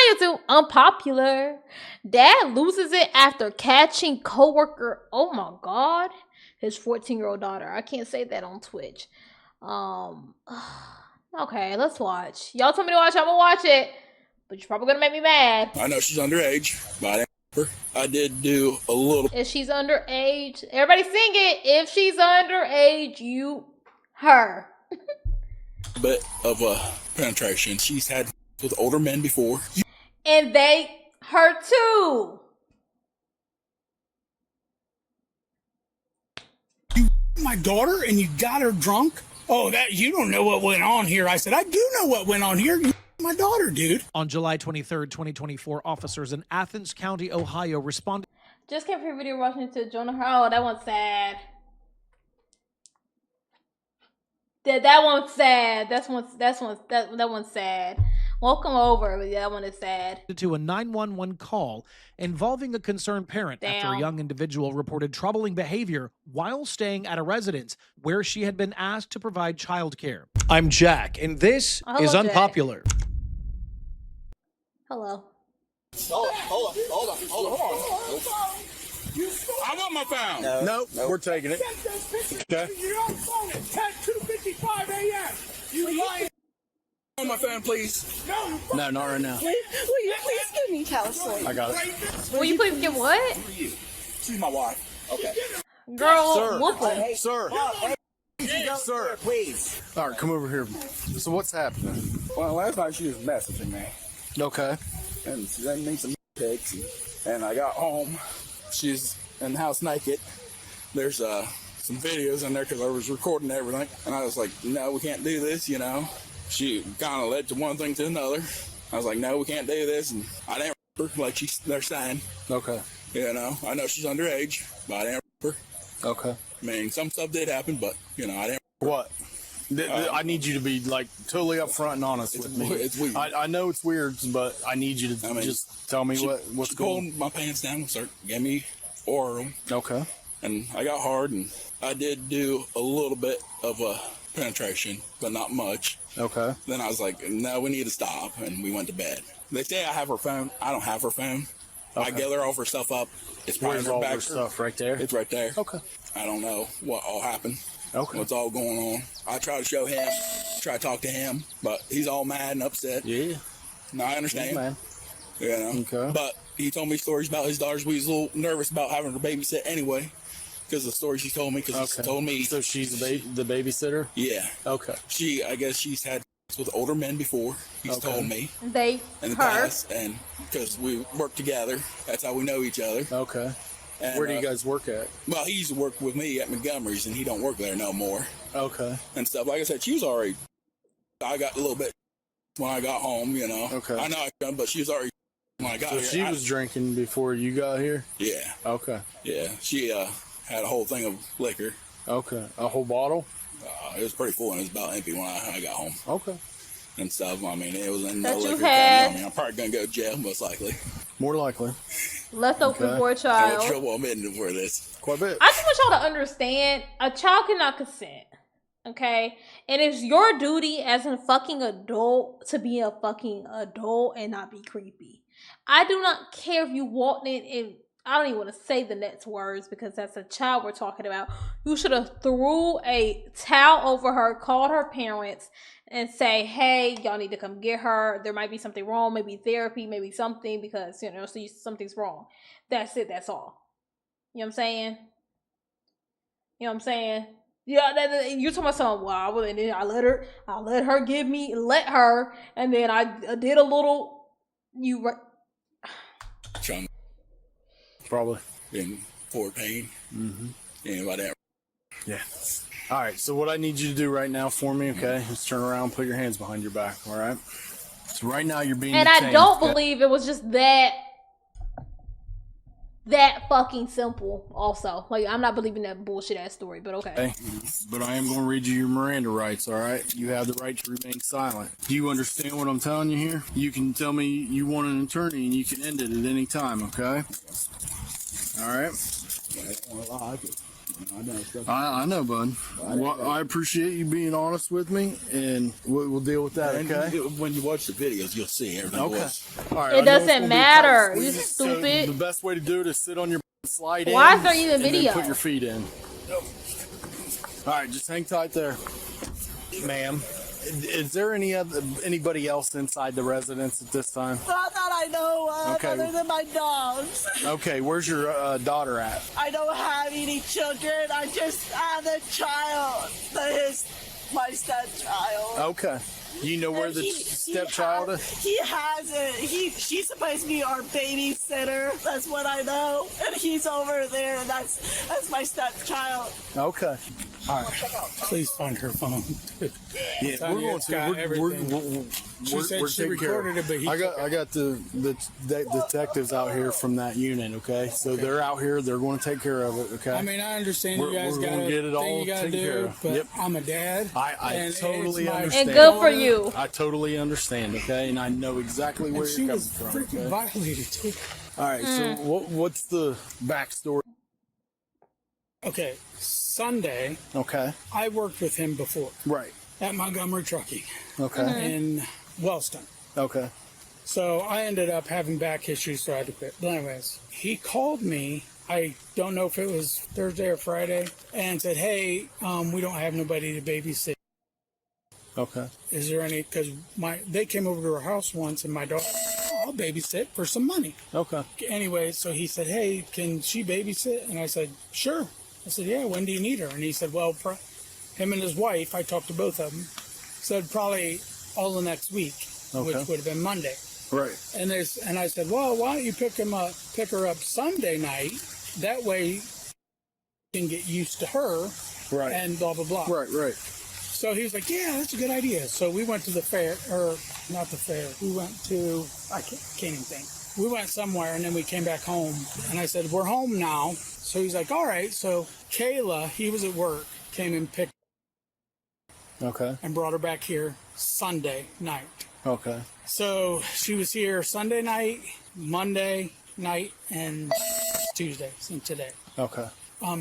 YouTube? Unpopular. Dad loses it after catching coworker. Oh my god. His 14-year-old daughter. I can't say that on Twitch. Okay, let's watch. Y'all told me to watch, I'm gonna watch it. But you're probably gonna make me mad. I know she's underage, but I did do a little. If she's underage, everybody sing it. If she's underage, you her. Bit of a penetration. She's had with older men before. And they her too. You my daughter and you got her drunk? Oh, that you don't know what went on here. I said, I do know what went on here. You my daughter, dude. On July 23rd, 2024, officers in Athens County, Ohio responded. Just came from video watching to Jonah. Oh, that one's sad. That one's sad. That one's sad. Welcome over, but that one is sad. To a 911 call involving a concerned parent after a young individual reported troubling behavior while staying at a residence where she had been asked to provide childcare. I'm Jack, and this is Unpopular. Hello. Hold on. I want my phone. Nope. We're taking it. Okay. You're on phone at 10:55 a.m. You lying. On my phone, please. No, not right now. Will you please give me counseling? I got it. Will you please get what? Who are you? She's my wife. Okay. Girl, whoop her. Hey, sir. Sir, please. All right, come over here. So what's happening? Well, last night she was messaging me, Okay. and she sent me some pics, and I got home. She's in the house naked. There's some videos in there because I was recording everything, and I was like, no, we can't do this, you know. She kind of led to one thing to another. I was like, no, we can't do this, and I didn't her like they're saying. Okay. You know, I know she's underage, but I didn't her. Okay. I mean, some stuff did happen, but, you know, I didn't. What? I need you to be, like, totally upfront and honest with me. It's weird. I know it's weird, but I need you to just tell me what's she going on. pulled my pants down and gave me oral. Okay. And I got hard, and I did do a little bit of a penetration, but not much. Okay. Then I was like, no, we need to stop, and we went to bed. They say I have her phone. I don't have her phone. Okay. I gather all her stuff up. It's probably Where's in her all back. her stuff? Right there? It's right there. Okay. I don't know what all happened. Okay. What's all going on. I try to show him, try to talk to him, but he's all mad and upset. Yeah. No, I understand. Man. You know? Okay. But he told me stories about his daughters. We was a little nervous about having her babysit anyway, because of the story she told me, because he told me. So she's the babysitter? Yeah. Okay. I guess she's had with older men before. He's told me. They, in the her. past, and because we work together, that's how we know each other. Okay. And, where do you guys work at? Well, he used to work with me at Montgomery's, and he don't work there no more. Okay. And stuff. Like I said, she was already. I got a little bit when I got home, you know. Okay. I know I done, but she was already when I got here. So she was drinking before you got here? Yeah. Okay. Yeah. She had a whole thing of liquor. Okay. A whole bottle? It was pretty full, and it was about empty when I got home. Okay. And stuff. I mean, it was in That no you liquor. had. I mean, I'm probably gonna go to jail, most likely. More likely. Let's open for a I child. went trouble admitting for this. Quite a bit. I just want y'all to understand, a child cannot consent. Okay? And it's your duty as a fucking adult to be a fucking adult and not be creepy. I do not care if you walked in and I don't even want to say the next words because that's a child we're talking about. You should have threw a towel over her, called her parents, and say, hey, y'all need to come get her. There might be something wrong, maybe therapy, maybe something, because, you know, something's wrong. That's it, that's all. You know what I'm saying? You know what I'm saying? Yeah, you're talking about something. Well, and then I let her, and then I did a little. Chung Probably. in 14. Mm-hmm. Anybody that. Yeah. All right. So what I need you to do right now for me, okay, is turn around, put your hands behind your back. All right. So right now you're being detained, I don't okay? believe it was just that fucking simple. Also, like I'm not believing that bullshit ass story, but okay. But I am going to read you your Miranda rights. All right. You have the right to remain silent. Do you understand what I'm telling you here? You can tell me you want an attorney, and you can end it at any time. Okay. All right. I know. So. I know, bud. Well, I appreciate you being honest with me, and we'll deal with that, okay? When you watch the videos, you'll see everything. Okay. All right, It doesn't matter. You stupid. So the best way to do it is sit on your slide Why in. is there even and video? then put your feet in. All right, just hang tight there, ma'am. Is there anybody else inside the residence at this time? Not that I know of, Okay. other than my dogs. Okay, where's your daughter at? I don't have any children. I just have a child that is my stepchild. Okay. You know where the stepchild is? He has it. She's supposed to be our babysitter. That's what I know. And he's over there, and that's my stepchild. Okay. All right. Please find her phone. Yeah, Tanya, we're going it's got to. everything. She said she taking care of recorded it, but he I got the detectives out here from that unit. Okay, so they're out here. They're going to take care of it. Okay. I mean, I understand you guys we're got gonna to get it all thing you got to taken care do, of. but Yep. I'm a dad. I totally it's my understand. And good for you. I totally understand. Okay, and I know exactly where And she you're was coming from. freaking Okay? violated too. All right. So what's the backstory? Okay, Sunday, Okay. I worked with him before Right. at Montgomery Trucking Okay. in Wellston. Okay. So I ended up having back issues, so I had to quit. But anyways, he called me. I don't know if it was Thursday or Friday, and said, "Hey, we don't have nobody to babysit. Okay. Is there any?" Because they came over to our house once, and my daughter, I'll babysit for some money. Okay. Anyway, so he said, "Hey, can she babysit?" And I said, "Sure." I said, "Yeah, when do you need her?" And he said, "Well, him and his wife, I talked to both of them, said probably all the next week, Okay. which would have been Monday." Right. And I said, "Well, why don't you pick her up Sunday night? That way you can get used to her." Right. And blah blah blah. Right. Right. So he was like, "Yeah, that's a good idea." So we went to the fair, or not the fair. We went to, I can't even think. We went somewhere, and then we came back home. And I said, "We're home now." So he's like, "All right." So Kayla, he was at work, came and picked Okay. and brought her back here Sunday night. Okay. So she was here Sunday night, Monday night, and Tuesday, and today. Okay.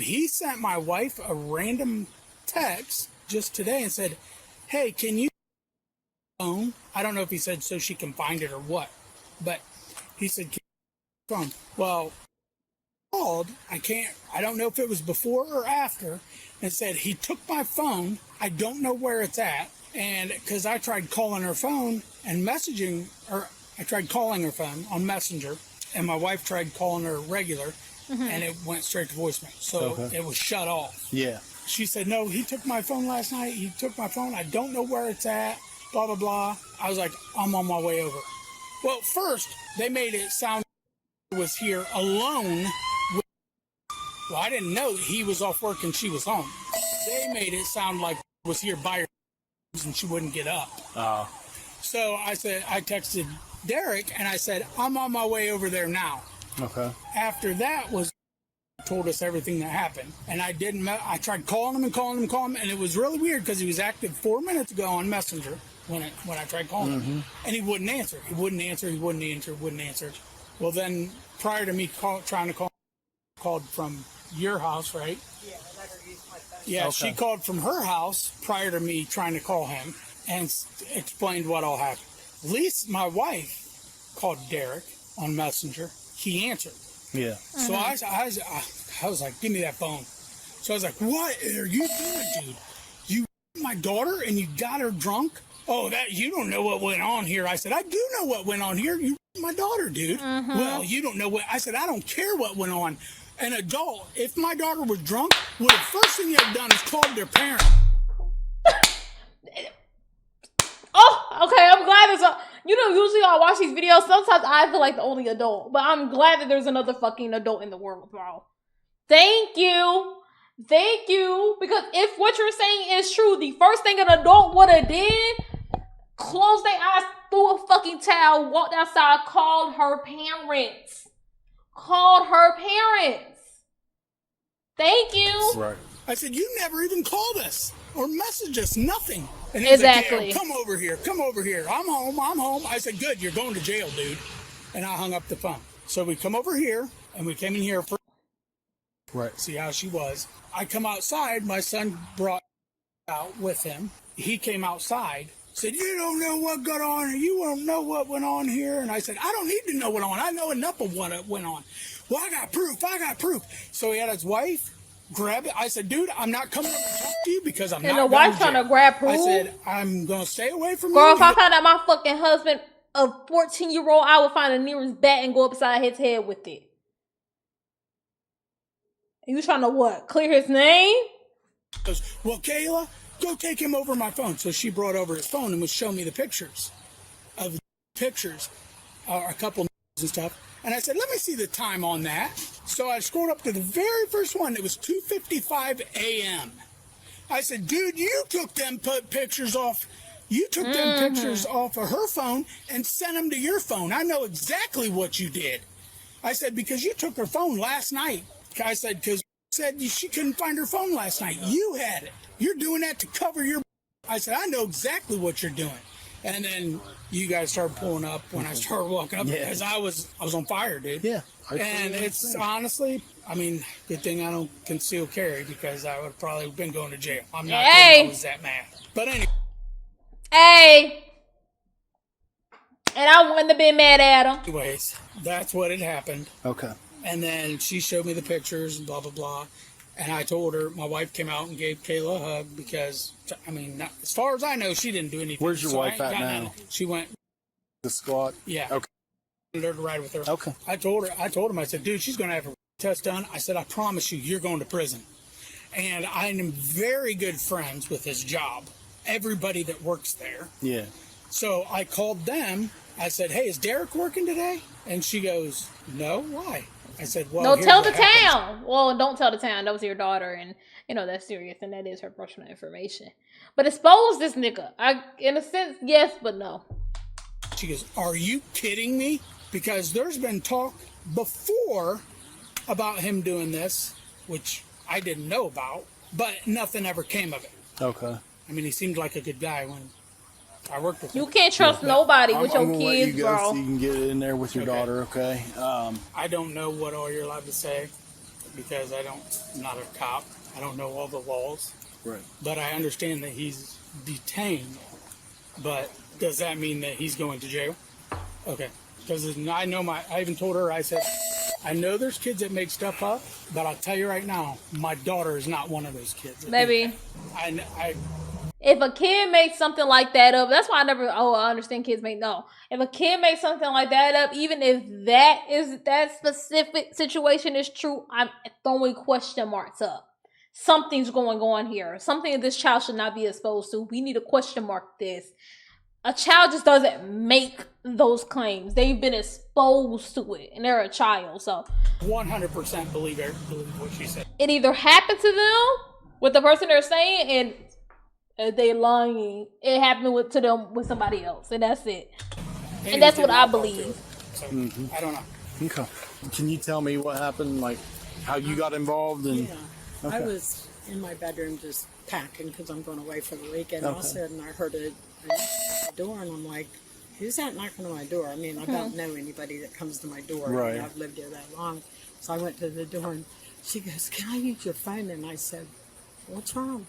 He sent my wife a random text just today and said, "Hey, can you phone?" I don't know if he said so she can find it or what, but he said, "Can you phone?" Well, called. I don't know if it was before or after, and said he took my phone. I don't know where it's at, and because I tried calling her phone and messaging, or I tried calling her phone on Messenger, and my wife tried calling her regular, and it went straight to voicemail. So it was shut off. Yeah. She said, "No, he took my phone last night. He took my phone. I don't know where it's at, blah, blah, blah." I was like, "I'm on my way over." Well, first, they made it sound like he was here alone. Well, I didn't know that he was off work and she was home. They made it sound like he was here by her and she wouldn't get up. So I texted Derek and I said, "I'm on my way over there now." Okay. After that was told us everything that happened, and I tried calling him, and it was really weird because he was active 4 minutes ago on Messenger when I tried calling him, and he wouldn't answer. Well, then prior to me trying to call, called from your house, right? Yeah, I never used my phone. Yeah, she called from her house prior to me trying to call him and explained what all happened. At least my wife called Derek on Messenger. He answered. Yeah. So I was like, "Give me that phone." So I was like, "What are you doing, dude? You my daughter and you got her drunk? Oh, that you don't know what went on here." I said, "I do know what went on here. You my daughter, dude." "Well, you don't know what." I said, "I don't care what went on. An adult, if my daughter was drunk, would the first thing they've done is called their parent." Oh, okay. I'm glad there's a. Usually I watch these videos. Sometimes I feel like the only adult, but I'm glad that there's another fucking adult in the world, bro. Thank you, because if what you're saying is true, the first thing an adult would have did, closed their eyes, threw a fucking towel, walked outside, called her parents. Thank you. Right. I said, "You never even called us or messaged us, nothing." And Exactly. Like, "Yeah, come over here. I'm home. I said, "Good, you're going to jail, dude." And I hung up the phone. So we come over here, and we came in here for Right. See how she was. I come outside. My son brought out with him. He came outside, said, "You don't know what got on, or you don't know what went on here." And I said, "I don't need to know what went on. I know enough of what went on." "Well, I got proof. So he had his wife grab it. I said, "Dude, I'm not coming up to talk to you because I'm not." And the wife trying to grab proof. I said, "I'm gonna stay away from Girl, you." if I found out my fucking husband, a 14-year-old, I would find the nearest bat and go upside his head with it. You trying to what? Clear his name? He goes, "Well, Kayla, go take him over my phone." So she brought over his phone and was showing me the pictures, a couple and stuff. And I said, "Let me see the time on that." So I scrolled up to the very first one. It was 2:55 a.m. I said, "Dude, you took them pictures off. You took them pictures off of her phone and sent them to your phone. I know exactly what you did." I said, "Because you took her phone last night." I said, "Because said she couldn't find her phone last night. You had it. You're doing that to cover your." I said, "I know exactly what you're doing." And then you guys started pulling up when I started walking up because I was on fire, dude. Yeah. And it's honestly, I mean, good thing I don't conceal carry because I would have probably been going to jail. I'm not kidding, I was that mad. But anyway. Hey. And I wouldn't have been mad at him. Anyways, that's what had happened. Okay. And then she showed me the pictures and blah, blah, blah. And I told her, my wife came out and gave Kayla a hug because, I mean, as far as I know, she didn't do anything. Where's your wife at now? She went. The squad? Yeah. Okay. There to ride with her. Okay. I told him, I said, "Dude, she's going to have her test done." I said, "I promise you, you're going to prison." And I am very good friends with his job. Everybody that works there. Yeah. So I called them. I said, "Hey, is Derek working today?" And she goes, "No, why?" I said, "Well, no, tell the happens. town." Well, don't tell the town. That was your daughter, and you know that's serious, and that is her personal information. But expose this nigga. In a sense, yes, but no. She goes, "Are you kidding me?" Because there's been talk before about him doing this, which I didn't know about, but nothing ever came of it. Okay. I mean, he seemed like a good guy when I worked with him. You can't trust nobody with your I'm gonna let kids, you go bro. so you can get in there with your daughter, okay? I don't know what all you're allowed to say because I'm not a cop. I don't know all the laws. Right. But I understand that he's detained. But does that mean that he's going to jail? Okay. Because I even told her, I said, "I know there's kids that make stuff up, but I'll tell you right now, my daughter is not one of those kids." Maybe. I If a kid makes something like that up, that's why I understand kids make, no. If a kid makes something like that up, even if that specific situation is true, I'm throwing question marks up. Something's going on here. Something this child should not be exposed to. We need to question mark this. A child just doesn't make those claims. They've been exposed to it, and they're a child, so 100% believe what she said. it either happened to them with the person they're saying, and they lying. It happened to them with somebody else, and that's it. And that's what I believe. So, I don't know. Okay. Can you tell me what happened, like how you got involved? And Yeah. Okay. I was in my bedroom just packing because I'm going away for the weekend. All of a sudden, I heard a door, and I'm like, "Who's that knocking on my door?" I mean, I don't know anybody that comes to my door. Right. I mean, I've lived here that long. So I went to the door, and she goes, "Can I use your phone?" And I said, "What's wrong?"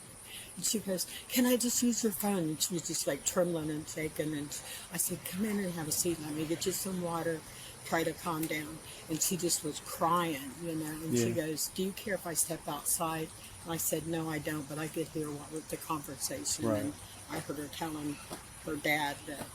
And she goes, "Can I just use your phone?" And she was just like trembling and shaking. And I said, "Come in and have a seat. Let me get you some water. Try to calm down." And she just was crying, you know. And she goes, "Do you care if I step outside?" And I said, "No, I don't, but I could hear what was the conversation." Right. And I heard her telling her dad that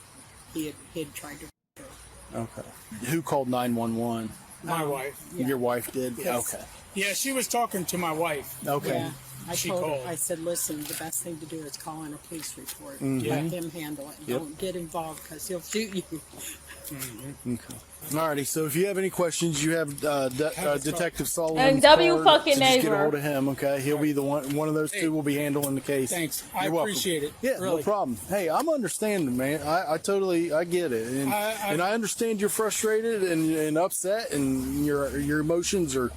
he had tried to hurt her. Okay. Who called 911? My wife. Your wife did? Yes. Okay. Yeah, she was talking to my wife. Okay. Yeah. I She told called. her, I said, "Listen, the best thing to do is call in a police report. Mm-hmm. Let him handle it. Don't get involved because he'll shoot you." Okay. Alrighty, so if you have any questions, you have Detective Sullivan. And W fucking Just get a neighbor. hold of him, okay? He'll be the one of those two will be handling the case. Thanks. I You're welcome. appreciate it. Yeah, really. no problem. Hey, I'm understanding, man. I totally get it, and I understand you're frustrated and upset, and your emotions are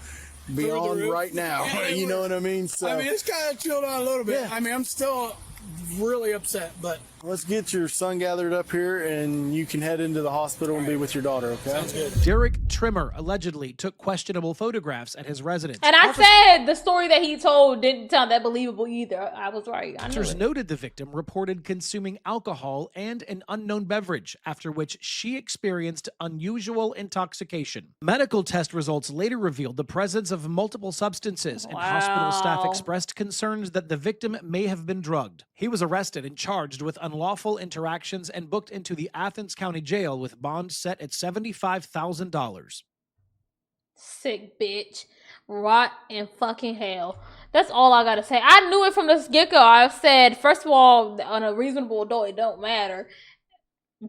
beyond roof. right now. Yeah, You know what I mean? So I mean, it's kind of chilled out a little bit. Yeah. I mean, I'm still really upset, but let's get your son gathered up here, and you can head into the hospital and be with your daughter, okay? sounds good. Derek trimmer allegedly took questionable photographs at his residence. And I said the story that he told didn't sound that believable either. I was right. Officers noted the victim reported consuming alcohol and an unknown beverage, after which she experienced unusual intoxication. Medical test results later revealed the presence of multiple substances, and hospital staff expressed concerns that the victim may have been drugged. He was arrested and charged with unlawful interactions and booked into the Athens County Jail with bond set at $75,000. Sick bitch. Rot in fucking hell. That's all I gotta say. I knew it from the get-go. I said, first of all, on a reasonable adult, it don't matter.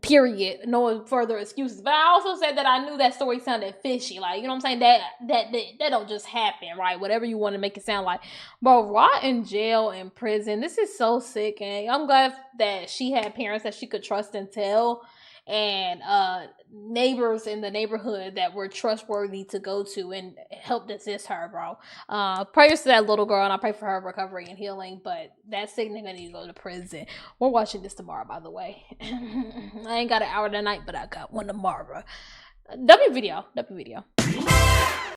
Period. No further excuses. But I also said that I knew that story sounded fishy. Like, you know what I'm saying? That don't just happen, right? Whatever you want to make it sound like. But rot in jail and prison. This is so sick. And I'm glad that she had parents that she could trust and tell. And neighbors in the neighborhood that were trustworthy to go to and help assist her, bro. Prayers to that little girl, and I pray for her recovery and healing. But that sick nigga need to go to prison. We're watching this tomorrow, by the way. I ain't got an hour tonight, but I got one tomorrow. W video.